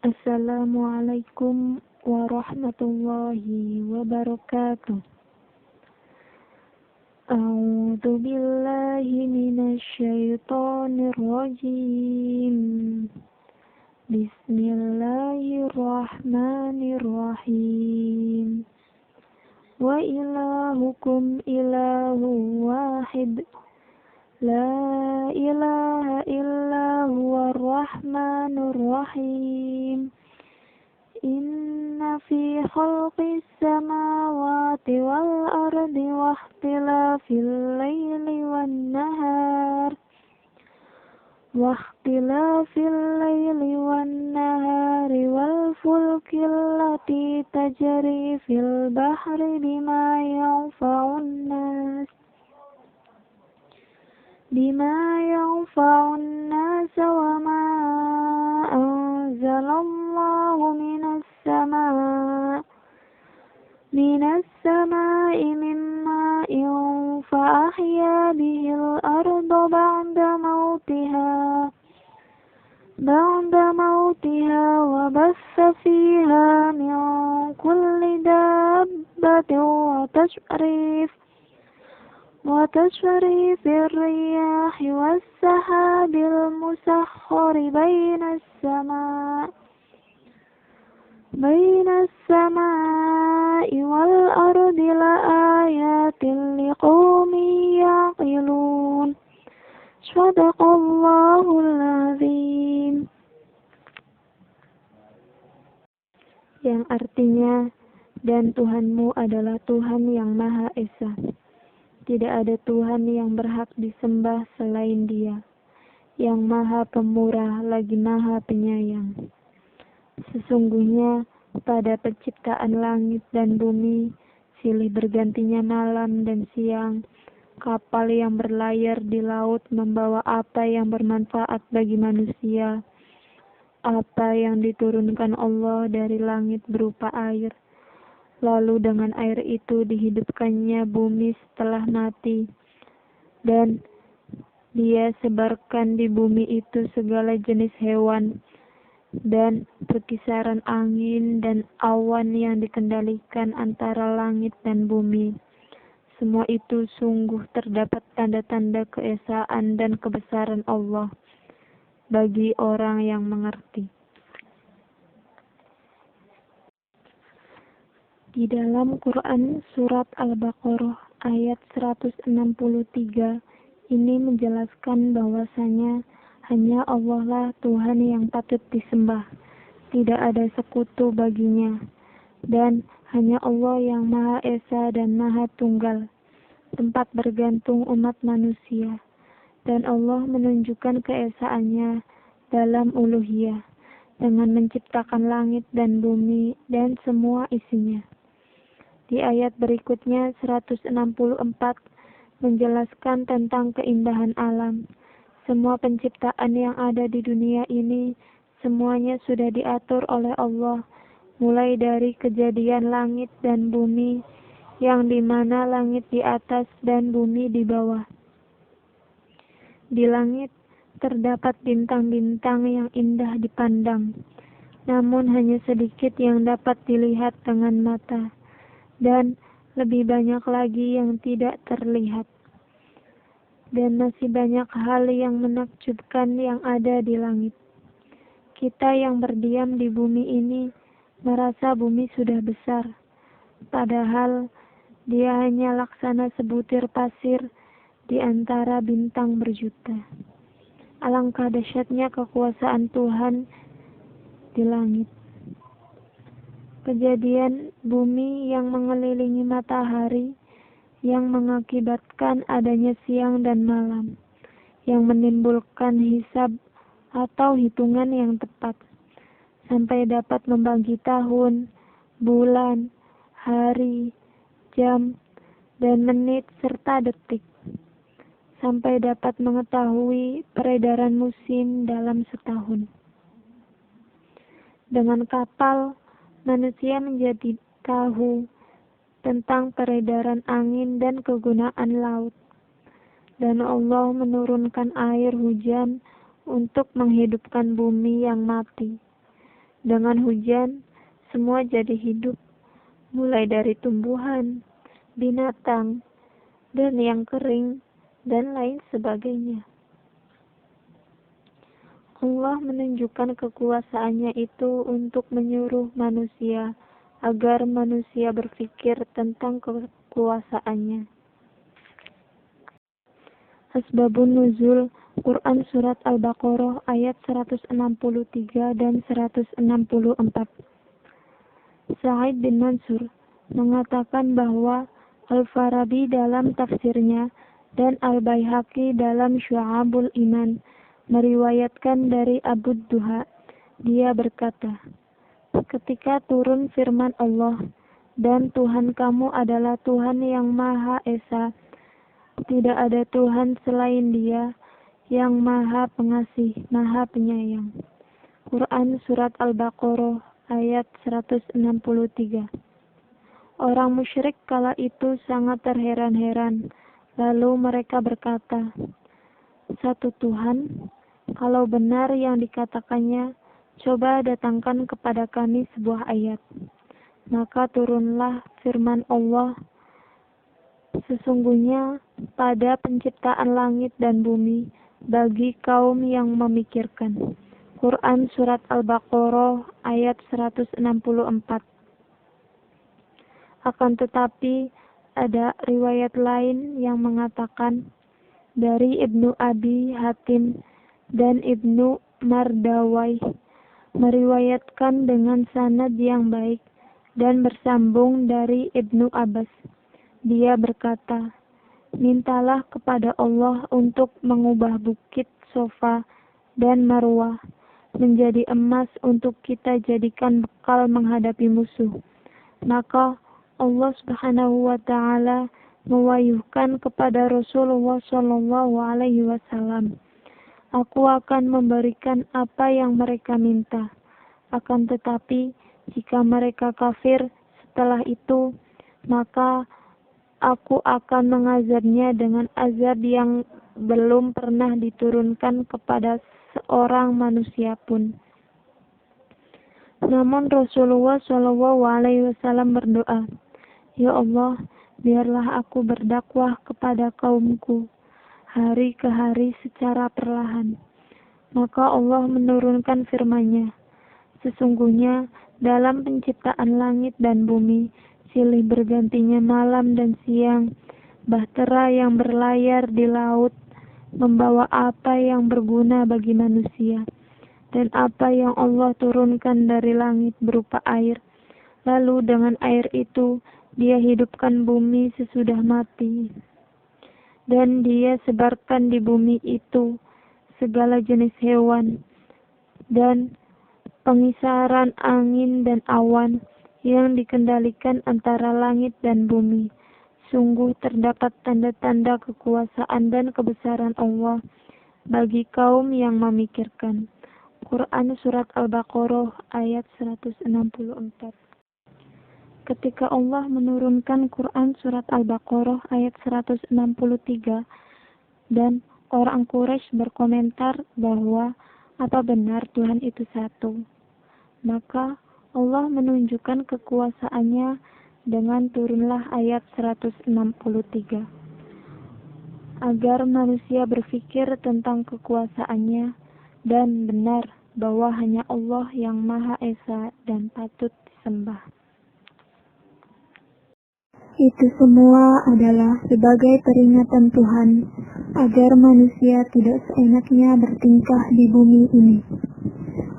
Assalamualaikum warahmatullahi wabarakatuh. A'udzu billahi minasy syaithanir rajim. Bismillahirrahmanirrahim. Wa ilahukum ilahu wahid. La ilaha illa huwar rahmanur rahim. Inna fi khalqis samawati wal ardi wa ikhtilafil laili wan nahar wal fulki allati tajri fil bahri bima yanfa'un nas wa ma anzalallahu minas sama'i min ma'in fa ahya bihil arda ba'da mautiha wa bassa fiha min kulli dabbatin wa tashrifir riyahi was sahabil musakhkhari bainas sama'i wal ardi la ayatin liqaumin yaqilun. Shadaqallahul azim. Yang artinya, dan Tuhanmu adalah Tuhan yang Maha Esa. Tidak ada Tuhan yang berhak disembah selain Dia, yang Maha Pemurah lagi Maha Penyayang. Sesungguhnya pada penciptaan langit dan bumi, silih bergantinya malam dan siang, kapal yang berlayar di laut membawa apa yang bermanfaat bagi manusia, apa yang diturunkan Allah dari langit berupa air. Lalu dengan air itu dihidupkannya bumi setelah mati, dan Dia sebarkan di bumi itu segala jenis hewan, dan perkisaran angin dan awan yang dikendalikan antara langit dan bumi. Semua itu sungguh terdapat tanda-tanda keesaan dan kebesaran Allah bagi orang yang mengerti. Di dalam Quran Surat Al-Baqarah ayat 163 ini menjelaskan bahwasanya hanya Allah lah Tuhan yang patut disembah, tidak ada sekutu baginya, dan hanya Allah yang Maha Esa dan Maha Tunggal, tempat bergantung umat manusia, dan Allah menunjukkan keesaannya dalam uluhiyah dengan menciptakan langit dan bumi dan semua isinya. Di ayat berikutnya 164 menjelaskan tentang keindahan alam. Semua penciptaan yang ada di dunia ini semuanya sudah diatur oleh Allah, mulai dari kejadian langit dan bumi, yang dimana langit di atas dan bumi di bawah. Di langit terdapat bintang-bintang yang indah dipandang, namun hanya sedikit yang dapat dilihat dengan mata, dan lebih banyak lagi yang tidak terlihat. Dan masih banyak hal yang menakjubkan yang ada di langit. Kita yang berdiam di bumi ini merasa bumi sudah besar, padahal dia hanya laksana sebutir pasir di antara bintang berjuta. Alangkah dahsyatnya kekuasaan Tuhan di langit. Kejadian bumi yang mengelilingi matahari, yang mengakibatkan adanya siang dan malam, yang menimbulkan hisab atau hitungan yang tepat, sampai dapat membagi tahun, bulan, hari, jam, dan menit serta detik, sampai dapat mengetahui peredaran musim dalam setahun. Dengan kapal, manusia menjadi tahu tentang peredaran angin dan kegunaan laut. Dan Allah menurunkan air hujan untuk menghidupkan bumi yang mati. Dengan hujan, semua jadi hidup, mulai dari tumbuhan, binatang, dan yang kering, dan lain sebagainya. Allah menunjukkan kekuasaannya itu untuk menyuruh manusia agar manusia berpikir tentang kekuasaannya. Asbabun Nuzul Quran Surat Al-Baqarah ayat 163 dan 164. Sa'id bin Mansur mengatakan bahwa Al-Farabi dalam tafsirnya dan Al-Baihaqi dalam Syu'abul Iman meriwayatkan dari Abu Duha, dia berkata, ketika turun firman Allah, dan Tuhan kamu adalah Tuhan yang Maha Esa, tidak ada Tuhan selain Dia yang Maha Pengasih, Maha Penyayang. Quran Surat Al-Baqarah ayat 163. Orang musyrik kala itu sangat terheran-heran, lalu mereka berkata, satu Tuhan, kalau benar yang dikatakannya, coba datangkan kepada kami sebuah ayat. Maka turunlah firman Allah, sesungguhnya pada penciptaan langit dan bumi bagi kaum yang memikirkan. Quran Surat Al-Baqarah ayat 164. Akan tetapi ada riwayat lain yang mengatakan dari Ibnu Abi Hatim dan Ibnu Mardawai meriwayatkan dengan sanad yang baik dan bersambung dari Ibnu Abbas. Dia berkata, mintalah kepada Allah untuk mengubah bukit Sofa dan Marwah menjadi emas untuk kita jadikan bekal menghadapi musuh. Maka Allah Subhanahu wa Ta'ala mewahyukan kepada Rasulullah Shallallahu Alaihi Wasallam, aku akan memberikan apa yang mereka minta. Akan tetapi jika mereka kafir setelah itu, maka aku akan mengazabnya dengan azab yang belum pernah diturunkan kepada seorang manusia pun. Namun Rasulullah Shallallahu Alaihi Wasallam berdoa, ya Allah, biarlah aku berdakwah kepada kaumku hari ke hari secara perlahan. Maka Allah menurunkan firman-Nya, sesungguhnya dalam penciptaan langit dan bumi, silih bergantinya malam dan siang, bahtera yang berlayar di laut, membawa apa yang berguna bagi manusia, dan apa yang Allah turunkan dari langit berupa air. Lalu dengan air itu, Dia hidupkan bumi sesudah mati. Dan Dia sebarkan di bumi itu segala jenis hewan dan pengisaran angin dan awan yang dikendalikan antara langit dan bumi. Sungguh terdapat tanda-tanda kekuasaan dan kebesaran Allah bagi kaum yang memikirkan. Quran Surat Al-Baqarah ayat 164. Ketika Allah menurunkan Quran Surat Al-Baqarah ayat 163 dan orang Quraisy berkomentar bahwa apa benar Tuhan itu satu, maka Allah menunjukkan kekuasaannya dengan turunlah ayat 163 agar manusia berpikir tentang kekuasaannya dan benar bahwa hanya Allah yang Maha Esa dan patut disembah. Itu semua adalah sebagai peringatan Tuhan agar manusia tidak seenaknya bertingkah di bumi ini,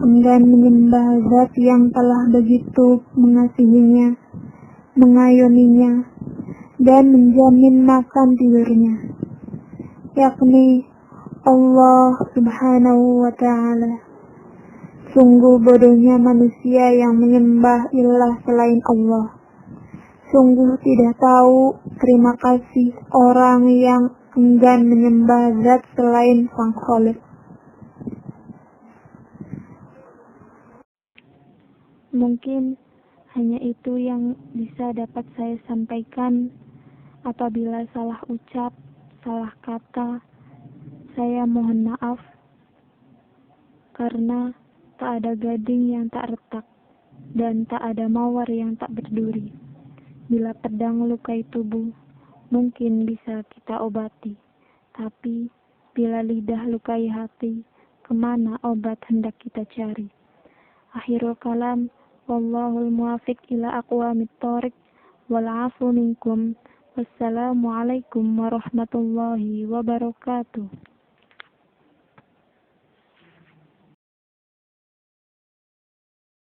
enggan menyembah Zat yang telah begitu mengasihinya, mengayominya, dan menjamin makan tidurnya, yakni Allah Subhanahu wa Ta'ala. Sungguh bodohnya manusia yang menyembah ilah selain Allah. Sungguh tidak tahu terima kasih orang yang enggan menyembah Zat selain Sang Khalik. Mungkin hanya itu yang bisa dapat saya sampaikan. Apabila salah ucap, salah kata, saya mohon maaf karena tak ada gading yang tak retak, dan tak ada mawar yang tak berduri. Bila pedang lukai tubuh, mungkin bisa kita obati. Tapi, bila lidah lukai hati, kemana obat hendak kita cari? Akhirul kalam, wallahul muwafiq ila aqwamit thoriq, wal afu minkum. Wassalamualaikum warahmatullahi wabarakatuh.